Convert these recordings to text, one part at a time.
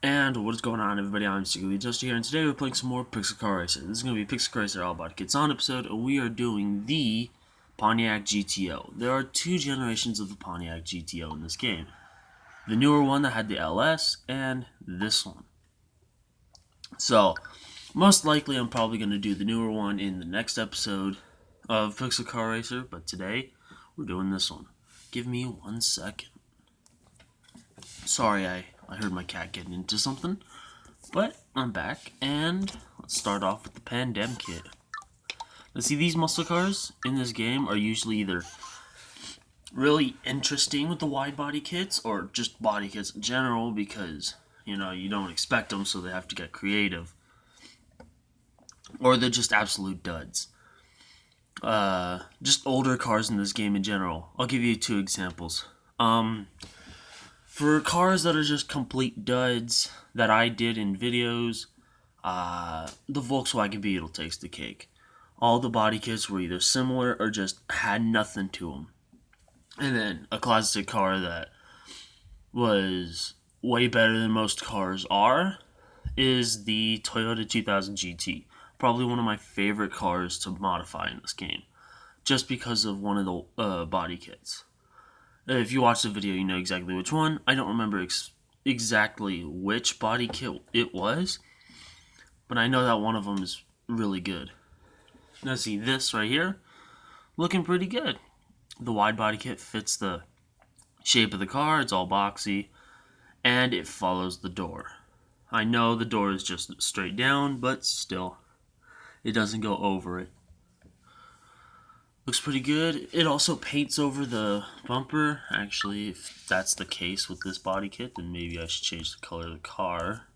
And what is going on, everybody? I'm Secretly Just here, and today we're playing some more Pixel Car Racer. This is going to be Pixel Car Racer All About Kids On episode, and we are doing the Pontiac GTO. There are two generations of the Pontiac GTO in this game. The newer one that had the LS, and this one. So, most likely I'm probably going to do the newer one in the next episode of Pixel Car Racer, but today we're doing this one. Give me 1 second. Sorry, I heard my cat getting into something. But I'm back, and let's start off with the Pandem kit. Now, see, these muscle cars in this game are usually either really interesting with the wide body kits or just body kits in general because, you know, you don't expect them, so they have to get creative. Or they're just absolute duds. Just older cars in this game in general. I'll give you 2 examples. For cars that are just complete duds that I did in videos, the Volkswagen Beetle takes the cake. All the body kits were either similar or just had nothing to them. And then a classic car that was way better than most cars are is the Toyota 2000 GT. Probably one of my favorite cars to modify in this game, just because of one of the body kits. If you watch the video, you know exactly which one. I don't remember exactly which body kit it was, but I know that one of them is really good. Now see this right here, looking pretty good. The wide body kit fits the shape of the car, it's all boxy, and it follows the door. I know the door is just straight down, but still, it doesn't go over it. Looks pretty good. It also paints over the bumper. Actually, if that's the case with this body kit, then maybe I should change the color of the car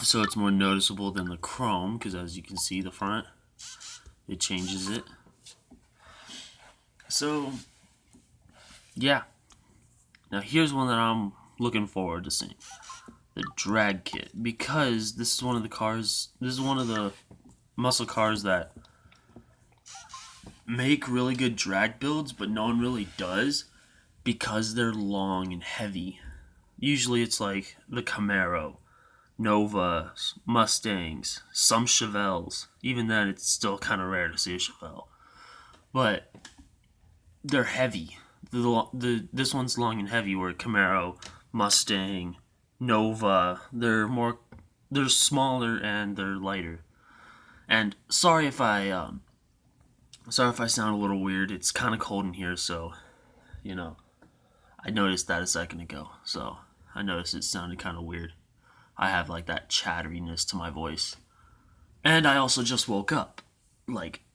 so it's more noticeable than the chrome, because as you can see, the front, it changes it. So, yeah. Now here's one that I'm looking forward to seeing. The drag kit. Because this is one of the muscle cars that make really good drag builds, but no one really does because they're long and heavy. Usually it's like the Camaro, Novas, Mustangs, some Chevelles. Even then, it's still kind of rare to see a Chevelle. But they're heavy. This one's long and heavy, where Camaro, Mustang, Nova, they're smaller and they're lighter. And sorry if I sound a little weird. It's kind of cold in here, so, you know, I noticed that a second ago. So, I noticed it sounded kind of weird. I have, like, that chatteriness to my voice. And I also just woke up.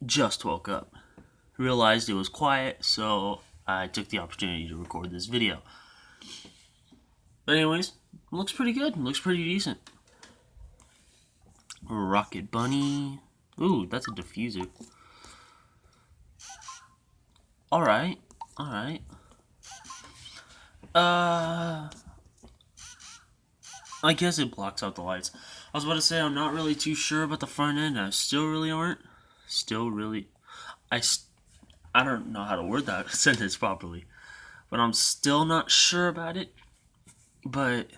Just woke up. Realized it was quiet, so I took the opportunity to record this video. But anyways, it looks pretty good. It looks pretty decent. Rocket Bunny. Ooh, that's a diffuser. Alright. I guess it blocks out the lights. I was about to say I'm not really too sure about the front end. I still really aren't. I don't know how to word that sentence properly. But I'm still not sure about it. But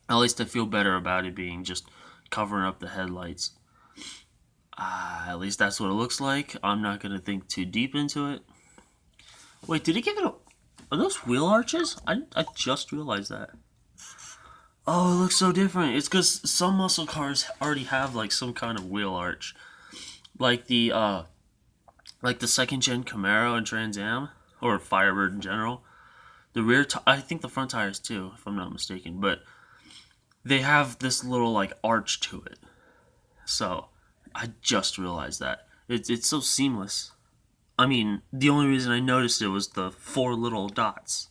at least I feel better about it being just covering up the headlights. At least that's what it looks like. I'm not going to think too deep into it. Wait, did he give it a... Are those wheel arches? I just realized that. Oh, it looks so different. It's because some muscle cars already have, like, some kind of wheel arch. Like the second gen Camaro and Trans Am, or Firebird in general. I think the front tires too, if I'm not mistaken. But they have this little, like, arch to it. So, I just realized that. It's so seamless. I mean, the only reason I noticed it was the 5 little dots.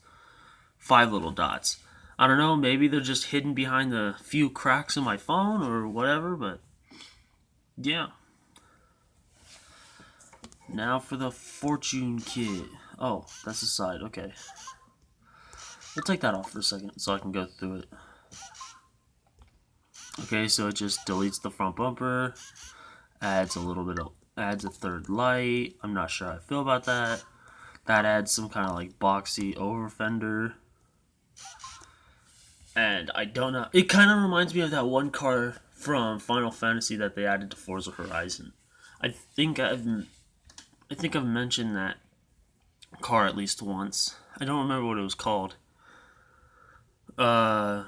I don't know, maybe they're just hidden behind the few cracks in my phone or whatever, but yeah. Now for the Fortune kit. Oh, that's the side, okay. We'll take that off for a second so I can go through it. Okay, so it just deletes the front bumper, adds a third light. I'm not sure how I feel about that. That adds some kind of like boxy over fender. And I don't know. It kind of reminds me of that one car from Final Fantasy that they added to Forza Horizon. I think I've I think I've mentioned that car at least once. I don't remember what it was called. Uh,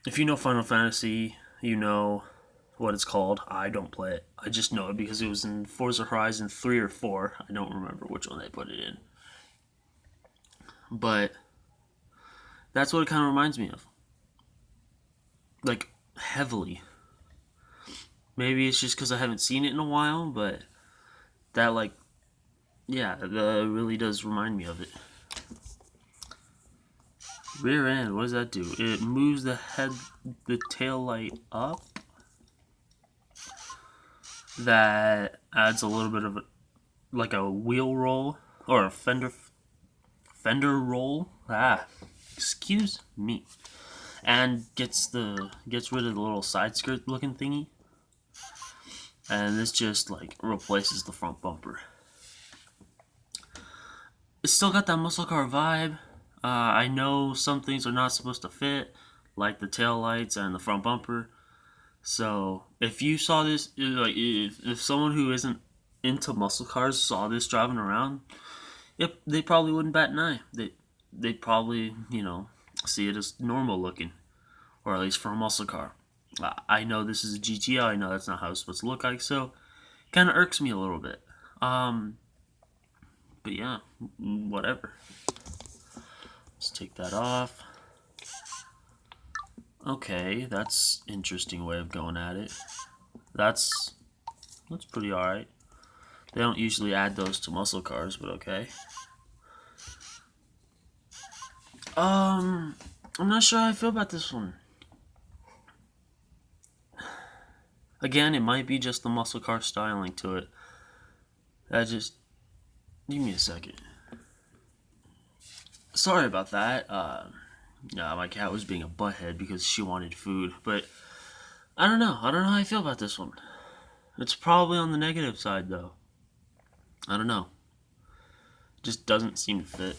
if you know Final Fantasy, you know what it's called. I don't play it. I just know it because it was in Forza Horizon 3 or 4. I don't remember which one they put it in. But that's what it kind of reminds me of. Like, heavily. Maybe it's just because I haven't seen it in a while, but that, like, yeah, that really does remind me of it. Rear end, what does that do? It moves the tail light up. That adds a little bit of like a wheel roll or a fender roll. Excuse me. And gets rid of the little side skirt looking thingy. And this just like replaces the front bumper. It's still got that muscle car vibe. I know some things are not supposed to fit, like the tail lights and the front bumper. So if you saw this, like if someone who isn't into muscle cars saw this driving around, yep, they probably wouldn't bat an eye. They probably see it as normal looking, or at least for a muscle car. I know this is a GTO. I know that's not how it's supposed to look like, so it kind of irks me a little bit. But yeah, whatever. Let's take that off. Okay, that's interesting way of going at it. That's pretty alright. They don't usually add those to muscle cars, but okay. I'm not sure how I feel about this one. Again, it might be just the muscle car styling to it. Give me a second. Sorry about that. My cat was being a butthead because she wanted food, but I don't know. I don't know how I feel about this one. It's probably on the negative side, though. I don't know. It just doesn't seem to fit.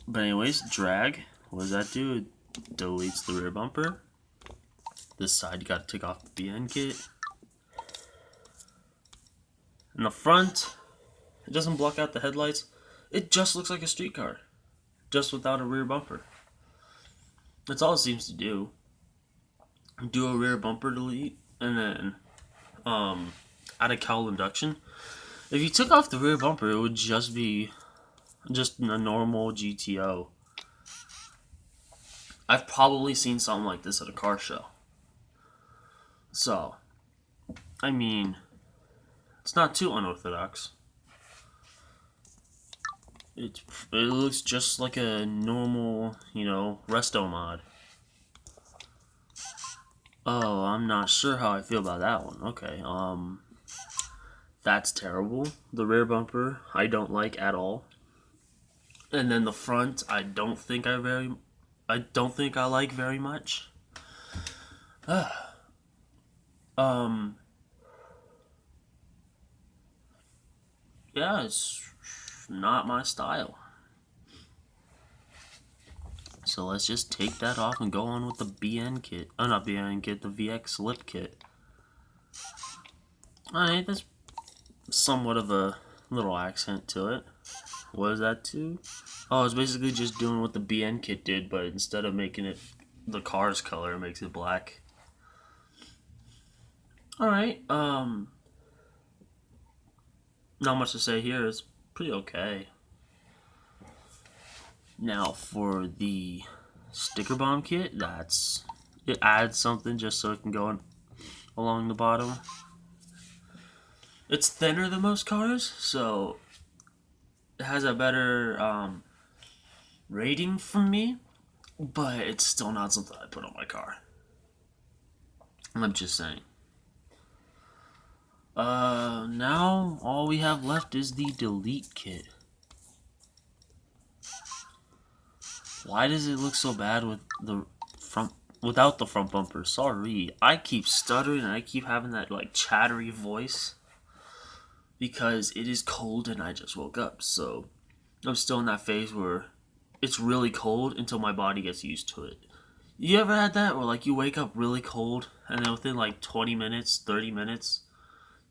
But anyways, drag. What does that do? It deletes the rear bumper. This side, you gotta take off the BN kit. In the front, it doesn't block out the headlights. It just looks like a street car, just without a rear bumper. That's all it seems to do. Do a rear bumper delete, and then add a cowl induction. If you took off the rear bumper, it would just be just a normal GTO. I've probably seen something like this at a car show. So, I mean, it's not too unorthodox. It looks just like a normal, resto mod. Oh, I'm not sure how I feel about that one. Okay, that's terrible. The rear bumper, I don't like at all. And then the front, I don't think I like very much. Yeah, it's not my style. So let's just take that off and go on with the BN kit. Oh, not BN kit, the VX lip kit. Alright, that's somewhat of a little accent to it. What is that too? Oh, it's basically just doing what the BN kit did, but instead of making it the car's color, it makes it black. Alright, not much to say here. It's pretty okay. Now for the sticker bomb kit, it adds something just so it can go along the bottom. It's thinner than most cars, so it has a better rating from me, but it's still not something I put on my car. I'm just saying. Now all we have left is the delete kit. Why does it look so bad with the front without the front bumper? Sorry, I keep stuttering and I keep having that like chattery voice because it is cold and I just woke up, so I'm still in that phase where it's really cold until my body gets used to it. You ever had that where like you wake up really cold and then within like 20 minutes, 30 minutes,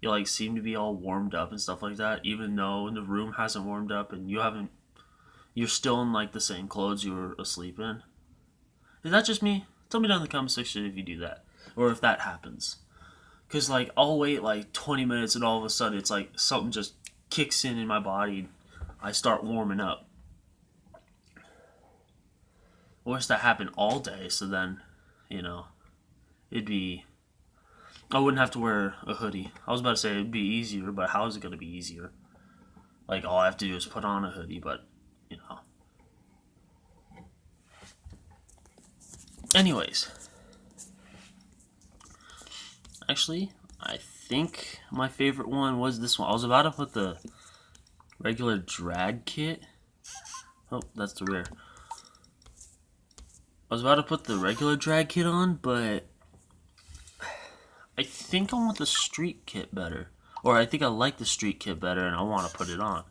you like seem to be all warmed up and stuff like that, even though the room hasn't warmed up and you're still in like the same clothes you were asleep in? Is that just me? Tell me down in the comment section if you do that or if that happens. Cause like I'll wait like 20 minutes and all of a sudden it's like something just kicks in my body. I start warming up. I wish that happened all day, so then, you know, it'd be. I wouldn't have to wear a hoodie. I was about to say it'd be easier, but how is it going to be easier? Like, all I have to do is put on a hoodie, but, you know. Anyways. Actually, I think my favorite one was this one. I was about to put the regular drag kit. Oh, that's the rear. I was about to put the regular drag kit on, but I think I want the street kit better. Or I think I like the street kit better and I want to put it on.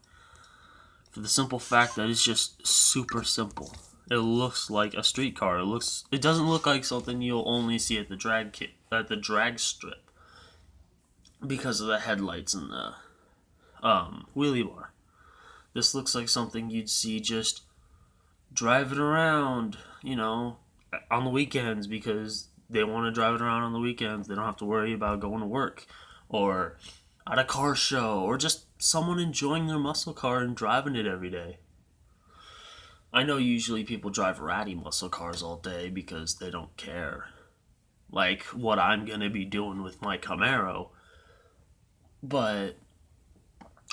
For the simple fact that it's just super simple. It looks like a street car. It doesn't look like something you'll only see at the drag strip. Because of the headlights and the wheelie bar. This looks like something you'd see just driving around, you know, on the weekends because they want to drive it around on the weekends. They don't have to worry about going to work or at a car show or just someone enjoying their muscle car and driving it every day. I know usually people drive ratty muscle cars all day because they don't care. Like what I'm going to be doing with my Camaro. But,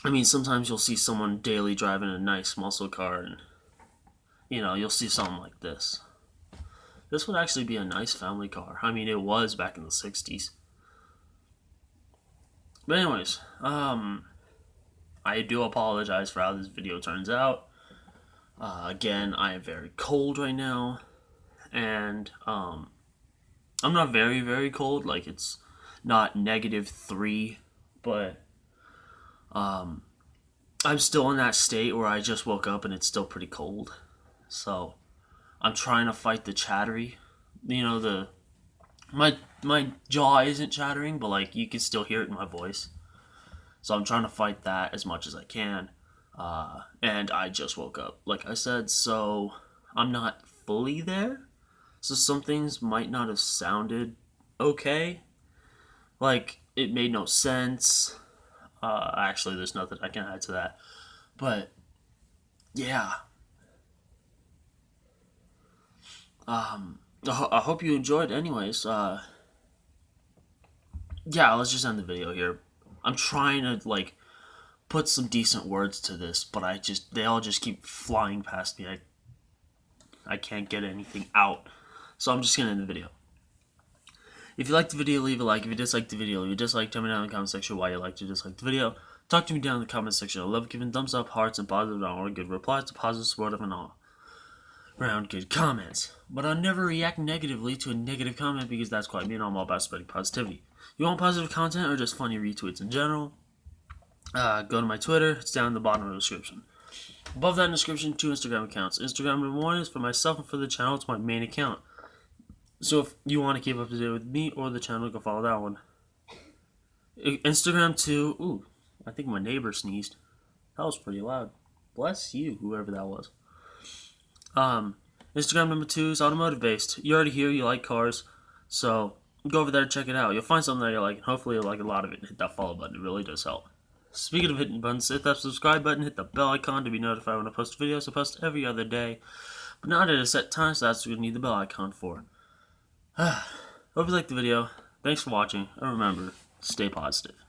I mean, sometimes you'll see someone daily driving a nice muscle car and, you know, you'll see something like this. This would actually be a nice family car. I mean, it was back in the 60s. But anyways, I do apologize for how this video turns out. Again, I am very cold right now. And, I'm not very, very cold. Like, it's not -3. But, I'm still in that state where I just woke up and it's still pretty cold. So, I'm trying to fight the chattery. You know, my jaw isn't chattering, but like you can still hear it in my voice. So I'm trying to fight that as much as I can. And I just woke up, like I said, so I'm not fully there. So some things might not have sounded okay. Like, it made no sense. Actually, there's nothing I can add to that. But, yeah. I hope you enjoyed anyways. Yeah, let's just end the video here. I'm trying to, like, put some decent words to this, but they all just keep flying past me. I can't get anything out. So I'm just gonna end the video. If you liked the video, leave a like. If you disliked the video, leave a dislike. Tell me down in the comment section why you liked or disliked the video. Talk to me down in the comment section. I love giving thumbs up, hearts, and positive and all good replies to positive, supportive, and all around good comments. But I'll never react negatively to a negative comment because that's quite me and I'm all about spreading positivity. You want positive content or just funny retweets in general? Go to my Twitter. It's down in the bottom of the description. Above that in the description, 2 Instagram accounts. Instagram number 1 is for myself and for the channel. It's my main account. So if you want to keep up to date with me or the channel, go follow that one. Instagram 2. Ooh, I think my neighbor sneezed. That was pretty loud. Bless you, whoever that was. Instagram number 2 is automotive based. You're already here. You like cars, so go over there and check it out. You'll find something that you like, and hopefully you'll like a lot of it. Hit that follow button. It really does help. Speaking of hitting buttons, hit that subscribe button, hit the bell icon to be notified when I post videos. I post every other day, but not at a set time, so that's what you need the bell icon for. Hope you liked the video. Thanks for watching, and remember, stay positive.